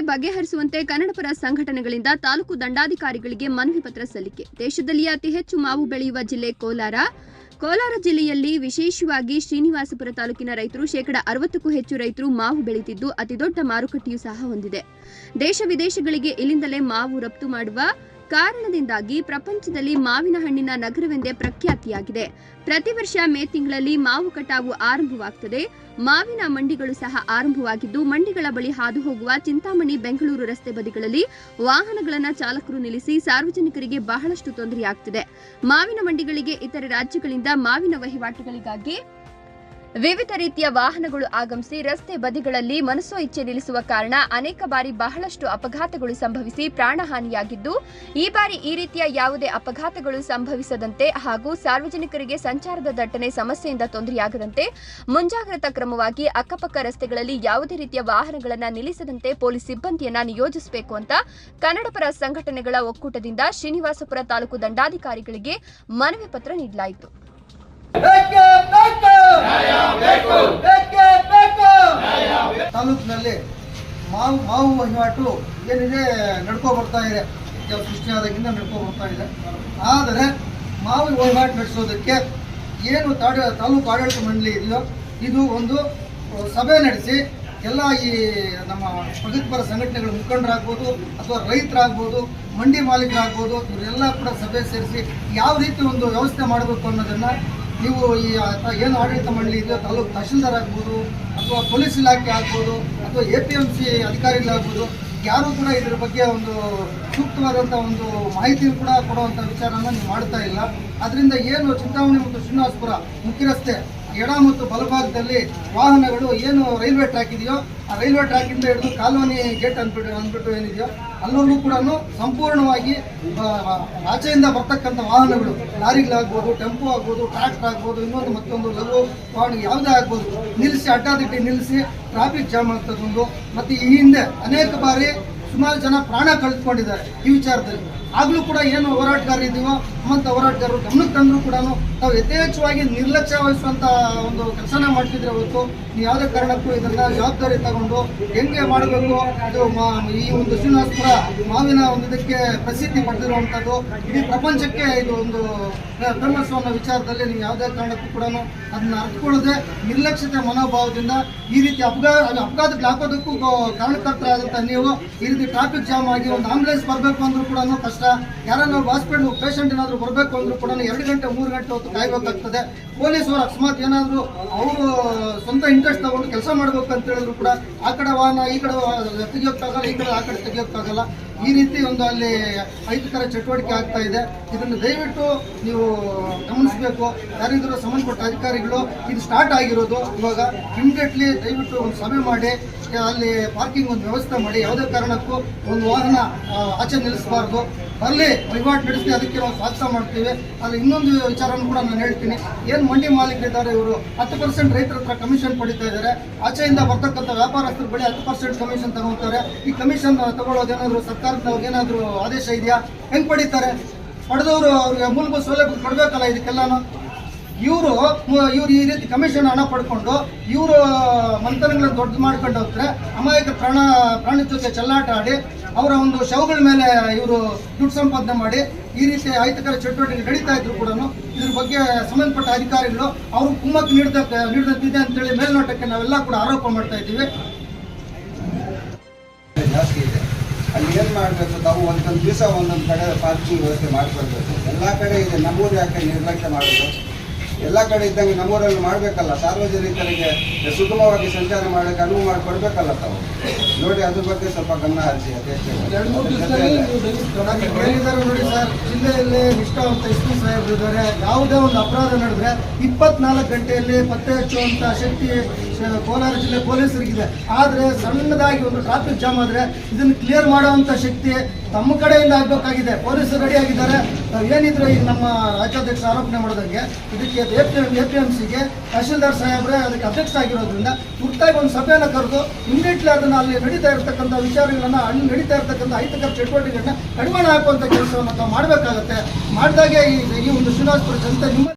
ಬಗೆಹರಿಸುವಂತೆ ಕನ್ನಡಪರ ಸಂಘಟನೆಗಳಿಂದ ತಾಲೂಕು ದಂಡಾಧಿಕಾರಿಗಳಿಗೆ ಮನವಿ ಪತ್ರ ಸಲ್ಲಿಕೆ. ದೇಶದಲ್ಲಿ ಅತಿ ಹೆಚ್ಚು ಮಾವು ಬೆಳೆಯುವ ಜಿಲ್ಲೆ ಕೋಲಾರ ಜಿಲ್ಲೆಯಲ್ಲಿ ವಿಶೇಷವಾಗಿ ಶ್ರೀನಿವಾಸಪುರ ತಾಲೂಕಿನ ರೈತರು 60%ಕ್ಕೂ ಹೆಚ್ಚು ರೈತರು ಮಾವು ಬೆಳೆಯುತ್ತಿದ್ದು ಅತಿದೊಡ್ಡ ಮಾರುಕಟ್ಟೆಯೂ ಸಹ ಹೊಂದಿದೆ. ದೇಶ ವಿದೇಶಗಳಿಗೆ ಇಲ್ಲಿಂದಲೇ ಮಾವು ರಫ್ತು ಮಾಡುವ ಕಾರಣದಿಂದಾಗಿ ಪ್ರಪಂಚದಲ್ಲಿ ಮಾವಿನ ಹಣ್ಣಿನ ನಗರವೆಂದೇ ಪ್ರಖ್ಯಾತಿಯಾಗಿದೆ. ಪ್ರತಿ ವರ್ಷ ಮೇ ತಿಂಗಳಲ್ಲಿ ಮಾವು ಕಟಾವು ಆರಂಭವಾಗುತ್ತದೆ. ಮಾವಿನ ಮಂಡಿಗಳು ಸಹ ಆರಂಭವಾಗಿದ್ದು ಮಂಡಿಗಳ ಬಳಿ ಹಾದು ಹೋಗುವ ಚಿಂತಾಮಣಿ ಬೆಂಗಳೂರು ರಸ್ತೆ ಬದಿಗಳಲ್ಲಿ ವಾಹನಗಳನ್ನು ಚಾಲಕರು ನಿಲ್ಲಿಸಿ ಸಾರ್ವಜನಿಕರಿಗೆ ಬಹಳಷ್ಟು ತೊಂದರೆಯಾಗುತ್ತಿದೆ. ಮಾವಿನ ಮಂಡಿಗಳಿಗೆ ಇತರೆ ರಾಜ್ಯಗಳಿಂದ ಮಾವಿನ ವಹಿವಾಟುಗಳಿಗಾಗಿ ವಿವಿಧ ರೀತಿಯ ವಾಹನಗಳು ಆಗಮಿಸಿ ರಸ್ತೆ ಬದಿಗಳಲ್ಲಿ ಮನಸೋ ಇಚ್ಛೆ ನಿಲ್ಲಿಸುವ ಕಾರಣ ಅನೇಕ ಬಾರಿ ಬಹಳಷ್ಟು ಅಪಘಾತಗಳು ಸಂಭವಿಸಿ ಪ್ರಾಣಹಾನಿಯಾಗಿದ್ದು, ಈ ಬಾರಿ ಈ ರೀತಿಯ ಯಾವುದೇ ಅಪಘಾತಗಳು ಸಂಭವಿಸದಂತೆ ಹಾಗೂ ಸಾರ್ವಜನಿಕರಿಗೆ ಸಂಚಾರದ ದಟ್ಟಣೆ ಸಮಸ್ಯೆಯಿಂದ ತೊಂದರೆಯಾಗದಂತೆ ಮುಂಜಾಗ್ರತಾ ಕ್ರಮವಾಗಿ ಅಕ್ಕಪಕ್ಕ ರಸ್ತೆಗಳಲ್ಲಿ ಯಾವುದೇ ರೀತಿಯ ವಾಹನಗಳನ್ನು ನಿಲ್ಲಿಸದಂತೆ ಪೊಲೀಸ್ ಸಿಬ್ಬಂದಿಯನ್ನ ನಿಯೋಜಿಸಬೇಕು ಅಂತ ಕನ್ನಡಪರ ಸಂಘಟನೆಗಳ ಒಕ್ಕೂಟದಿಂದ ಶ್ರೀನಿವಾಸಪುರ ತಾಲೂಕು ದಂಡಾಧಿಕಾರಿಗಳಿಗೆ ಮನವಿ ಪತ್ರ ನೀಡಲಾಯಿತು. ತಾಲೂಕಿನಲ್ಲಿ ಮಾವು ವಹಿವಾಟು ಏನಿದೆ ನಡ್ಕೊ ಬರ್ತಾ ಇದೆ, ಸೃಷ್ಟಿಯಾದಾಗಿಂದ ನಡ್ಕೊ ಬರ್ತಾ ಇದೆ. ಆದರೆ ಮಾವು ವಹಿವಾಟು ನಡೆಸೋದಕ್ಕೆ ಏನು ತಾಲೂಕು ಆಡಳಿತ ಮಂಡಳಿ ಇದೆಯೋ ಇದು ಒಂದು ಸಭೆ ನಡೆಸಿ ಎಲ್ಲ ಈ ನಮ್ಮ ಪ್ರಗತಿಪರ ಸಂಘಟನೆಗಳ ಮುಖಂಡರಾಗ್ಬೋದು ಅಥವಾ ರೈತರಾಗ್ಬೋದು, ಮಂಡಿ ಮಾಲೀಕರಾಗ್ಬೋದು, ಇವರೆಲ್ಲ ಕೂಡ ಸಭೆ ಸೇರಿಸಿ ಯಾವ ರೀತಿ ಒಂದು ವ್ಯವಸ್ಥೆ ಮಾಡಬೇಕು ಅನ್ನೋದನ್ನು ನೀವು ಈ ಏನು ಆಡಳಿತ ಮಂಡಳಿ ಇದೆಯೋ ತಾಲೂಕು ತಹಶೀಲ್ದಾರ್ ಆಗ್ಬೋದು ಅಥವಾ ಪೊಲೀಸ್ ಇಲಾಖೆ ಆಗ್ಬೋದು ಅಥವಾ APMC ಅಧಿಕಾರಿಗಳಾಗ್ಬೋದು, ಯಾರೂ ಕೂಡ ಇದರ ಬಗ್ಗೆ ಒಂದು ಸೂಕ್ತವಾದಂಥ ಒಂದು ಮಾಹಿತಿ ಕೂಡ ಕೊಡುವಂಥ ವಿಚಾರನ ನೀವು ಮಾಡ್ತಾ ಇಲ್ಲ. ಅದರಿಂದ ಏನು ಚಿಂತಾಮಣಿ ಮತ್ತು ಶ್ರೀನಿವಾಸಪುರ ಮುಖ್ಯ ರಸ್ತೆ ಎಡ ಮತ್ತು ಬಲಭಾಗದಲ್ಲಿ ವಾಹನಗಳು ಏನು ರೈಲ್ವೆ ಟ್ರ್ಯಾಕ್ ಇದೆಯೋ ಆ ರೈಲ್ವೆ ಟ್ರ್ಯಾಕಿಂದ ಹಿಡಿದು ಕಾಲೋನಿ ಗೇಟ್ ಅಂದ್ಬಿಟ್ಟು ಏನಿದೆಯೋ ಅಲ್ಲೂ ಕೂಡ ಸಂಪೂರ್ಣವಾಗಿ ಆಚೆಯಿಂದ ಬರ್ತಕ್ಕಂಥ ವಾಹನಗಳು, ಲಾರಿಗಳಾಗ್ಬೋದು, ಟೆಂಪೋ ಆಗ್ಬೋದು, ಟ್ರ್ಯಾಕ್ಟರ್ ಆಗ್ಬೋದು, ಇನ್ನೊಂದು ಮತ್ತೊಂದು ಲಘು ವಾಹನ ಯಾವುದೇ ಆಗ್ಬೋದು, ನಿಲ್ಲಿಸಿ ಅಡ್ಡಾದಿಡ್ಡಿ ನಿಲ್ಲಿಸಿ ಟ್ರಾಫಿಕ್ ಜಾಮ್ ಆಗ್ತದೊಂದು. ಮತ್ತು ಈ ಹಿಂದೆ ಅನೇಕ ಬಾರಿ ಸುಮಾರು ಜನ ಪ್ರಾಣ ಕಳೆದುಕೊಂಡಿದ್ದಾರೆ ಈ ವಿಚಾರದಲ್ಲಿ. ಆಗಲೂ ಕೂಡ ಏನು ಹೋರಾಟಗಾರರು ಇದೀವೋ ನಮ್ಮಂಥ ಹೋರಾಟಗಾರರು ಗಮನಕ್ಕೆ ತಂದರೂ ಕೂಡ ನಾವು ಯಥೇಚ್ಛವಾಗಿ ನಿರ್ಲಕ್ಷ್ಯ ವಹಿಸುವಂಥ ಒಂದು ಕೆಲಸನ ಮಾಡ್ತಿದ್ರೆ ಹೊತ್ತು ನೀವು ಯಾವುದೇ ಕಾರಣಕ್ಕೂ ಇದನ್ನು ಜವಾಬ್ದಾರಿ ತಗೊಂಡು ಹೆಂಗೆ ಮಾಡಬೇಕು. ಇದು ಈ ಒಂದು ಶ್ರೀನಿವಾಸಪುರ ಮಾವಿನ ಒಂದು ಇದಕ್ಕೆ ಪ್ರಸಿದ್ಧಿ ಪಡೆದಿರುವಂಥದ್ದು, ಇಡೀ ಪ್ರಪಂಚಕ್ಕೆ ಇದು ಒಂದು ಫೇಮಸ್ ಅನ್ನೋ ವಿಚಾರದಲ್ಲಿ ನೀವು ಯಾವುದೇ ಕಾರಣಕ್ಕೂ ಕೂಡ ಅದನ್ನು ಅರ್ಥಕೊಳ್ಳದೆ ನಿರ್ಲಕ್ಷ್ಯತೆ ಮನೋಭಾವದಿಂದ ಈ ರೀತಿ ಅಪಘಾತಕ್ಕೆ ಹಾಕೋದಕ್ಕೂ ಕಾರಣಕರ್ತರಾದಂಥ ನೀವು ಈ ರೀತಿ ಟ್ರಾಫಿಕ್ ಜಾಮ್ ಆಗಿ ಒಂದು ಆಂಬುಲೆನ್ಸ್ ಬರಬೇಕು ಅಂದ್ರೂ ಕೂಡ ಕಷ್ಟ. ಯಾರನ್ನ ಹಾಸ್ಪಿಟಲ್ ಪೇಷಂಟ್ ಏನಾದರೂ ಬರಬೇಕು ಅಂದ್ರೂ ಕೂಡ 2 ಗಂಟೆ 3 ಗಂಟೆ ಹೊತ್ತು ಕಾಯಬೇಕಾಗ್ತದೆ. ಪೊಲೀಸರು ಅಕಸ್ಮಾತ್ ಏನಾದರೂ ಅವರು ಸ್ವಂತ ಇಂಟ್ರೆಸ್ಟ್ ತಗೊಂಡು ಕೆಲಸ ಮಾಡಬೇಕು ಅಂತ ಹೇಳಿದ್ರು ಕೂಡ ಆ ಕಡೆ ವಾಹನ ಈ ಕಡೆ ತೆಗಿಯೋಕ್ಕಾಗಲ್ಲ, ಈ ಕಡೆ ಆ ಕಡೆ ತೆಗಿಯೋಕ್ಕಾಗಲ್ಲ. ಈ ರೀತಿ ಒಂದು ಅಲ್ಲಿ ಅಹಿತಕರ ಚಟುವಟಿಕೆ ಆಗ್ತಾ ಇದೆ. ಇದನ್ನು ದಯವಿಟ್ಟು ನೀವು ಗಮನಿಸಬೇಕು. ಯಾರಿದ್ರು ಸಂಬಂಧಪಟ್ಟ ಅಧಿಕಾರಿಗಳು ಇದು ಸ್ಟಾರ್ಟ್ ಆಗಿರೋದು ಇವಾಗ ಇಮಿಡಿಯೇಟ್ಲಿ ದಯವಿಟ್ಟು ಒಂದು ಸಭೆ ಮಾಡಿ ಅಲ್ಲಿ ಪಾರ್ಕಿಂಗ್ ಒಂದು ವ್ಯವಸ್ಥೆ ಮಾಡಿ, ಯಾವುದೇ ಕಾರಣಕ್ಕೂ ಒಂದು ವಾಹನ ಆಚೆ ನಿಲ್ಲಿಸಬಾರ್ದು. ಅಲ್ಲಿ ವಹಿವಾಟು ನಡೆಸಿ ಅದಕ್ಕೆ ನಾವು ಸ್ವಾಗತ ಮಾಡ್ತೀವಿ. ಅಲ್ಲಿ ಇನ್ನೊಂದು ವಿಚಾರನೂ ಕೂಡ ನಾನು ಹೇಳ್ತೀನಿ. ಏನು ಮಂಡಿ ಮಾಲೀಕರಿದ್ದಾರೆ ಇವರು 10% ರೈತರ ಹತ್ರ ಕಮಿಷನ್ ಪಡಿತಾ ಇದ್ದಾರೆ. ಆಚೆಯಿಂದ ಬರ್ತಕ್ಕಂಥ ವ್ಯಾಪಾರಸ್ಥರ ಬಳಿ 10% ಕಮಿಷನ್ ತಗೊಳ್ತಾರೆ. ಈ ಕಮಿಷನ್ ತಗೊಳ್ಳೋದೇನಾದರೂ ಸರ್ಕಾರದವ್ರಿಗೆ ಏನಾದರೂ ಆದೇಶ ಇದೆಯಾ? ಹೆಂಗೆ ಪಡಿತಾರೆ? ಪಡೆದವರು ಅವ್ರಿಗೆ ಮೂಲಭೂತ ಸೌಲಭ್ಯ ಕೊಡಬೇಕಲ್ಲ ಇದಕ್ಕೆಲ್ಲಾನು. ಇವರು ಈ ರೀತಿ ಕಮಿಷನ್ ಹಣ ಪಡ್ಕೊಂಡು ಇವರು ಮಂತ್ರಿಗಳನ್ನ ದೊಡ್ಡ ಮಾಡ್ಕೊಂಡು ಹೋಗ್ತಾರೆ. ಅಮಾಯಕ ಪ್ರಾಣ ಜೊತೆ ಚೆಲ್ಲಾಟ ಆಡಿ ಅವರ ಒಂದು ಶವಗಳ ಮೇಲೆ ಇವರು ದುಡ್ಡು ಸಂಪಾದನೆ ಮಾಡಿ ಈ ರೀತಿ ಅಹಿತಕರ ಚಟುವಟಿಕೆ ನಡೀತಾ ಇದ್ರು ಕೂಡ ಇದ್ರ ಬಗ್ಗೆ ಸಂಬಂಧಪಟ್ಟ ಅಧಿಕಾರಿಗಳು ಅವರು ಕುಮ್ಮಕ್ಕು ನೀಡದಂತಿದೆ ಅಂತೇಳಿ ಮೇಲ್ನೋಟಕ್ಕೆ ನಾವೆಲ್ಲ ಕೂಡ ಆರೋಪ ಮಾಡ್ತಾ ಇದ್ದೀವಿ. ಜಾಸ್ತಿ ಇದೆ. ಅಲ್ಲಿ ಏನು ಮಾಡಬೇಕು, ತಾವು ಒಂದೊಂದು ದಿವಸ ಒಂದೊಂದು ಕಡೆ ಪಾರ್ಕಿಂಗ್ ವ್ಯವಸ್ಥೆ ಮಾಡಿಕೊಡ್ಬೇಕು. ಎಲ್ಲ ಕಡೆ ಇದೆ, ನಮ್ಮೂರು ಯಾಕೆ ನಿರ್ಲಕ್ಷ್ಯ ಮಾಡೋದು? ಎಲ್ಲ ಕಡೆ ಇದ್ದಂಗೆ ನಮ್ಮೂರಲ್ಲಿ ಮಾಡಬೇಕಲ್ಲ. ಸಾರ್ವಜನಿಕರಿಗೆ ಸುಗಮವಾಗಿ ಸಂಚಾರ ಮಾಡೋಕ್ಕೆ ಅನುವು ಮಾಡಿಕೊಡ್ಬೇಕಲ್ಲ ತಾವು. ನೋಡಿ, ಅದ್ರ ಬಗ್ಗೆ ಸ್ವಲ್ಪ ಗಮನ ಹರಿಸಿ. ನೋಡಿ ಸರ್, ಜಿಲ್ಲೆಯಲ್ಲಿ ನಿಷ್ಠಾವಂತ SP ಸಾಹೇಬರು ಇದ್ದಾರೆ. ಯಾವುದೇ ಒಂದು ಅಪರಾಧ ನಡೆದ್ರೆ 24 ಗಂಟೆಯಲ್ಲಿ ಪತ್ತೆ ಹಚ್ಚುವಂಥ ಶಕ್ತಿ ಕೋಲಾರ ಜಿಲ್ಲೆ ಪೊಲೀಸರಿಗಿದೆ. ಆದರೆ ಸಣ್ಣದಾಗಿ ಒಂದು ಟ್ರಾಫಿಕ್ ಜಾಮ್ ಆದರೆ ಇದನ್ನು ಕ್ಲಿಯರ್ ಮಾಡುವಂಥ ಶಕ್ತಿ ತಮ್ಮ ಕಡೆಯಿಂದ ಆಗಬೇಕಾಗಿದೆ. ಪೊಲೀಸರು ರೆಡಿ ಆಗಿದ್ದಾರೆ. ಏನಿದ್ರೆ ಈಗ ನಮ್ಮ ರಾಜ್ಯಾಧ್ಯಕ್ಷ ಆರೋಪಣೆ ಮಾಡೋದಂಗೆ ಇದಕ್ಕೆ APMCಗೆ ತಹಶೀಲ್ದಾರ್ ಸಾಹೇಬ್ರೆ ಅದಕ್ಕೆ ಅಧ್ಯಕ್ಷ ಆಗಿರೋದ್ರಿಂದ ತುರ್ತಾಗಿ ಒಂದು ಸಭೆಯನ್ನು ಕರೆದು ಇಮಿಡಿಯೇಟ್ಲಿ ಅದನ್ನು ಅಲ್ಲಿ ನಡೀತಾ ಇರತಕ್ಕಂಥ ವಿಚಾರಗಳನ್ನು, ಅಲ್ಲಿ ನಡೀತಾ ಇರತಕ್ಕಂಥ ಅಹಿತಕರ ಚಟುವಟಿಕೆಗಳನ್ನ ಕಡಿವಾಣ ಹಾಕುವಂಥ ಕೆಲಸವನ್ನು ನಾವು ಮಾಡಬೇಕಾಗತ್ತೆ. ಮಾಡಿದಾಗೆ ಈ ಒಂದು ಶ್ರೀನಿವಾಸಪುರ ಜನತೆ ನಿಮ್ಮ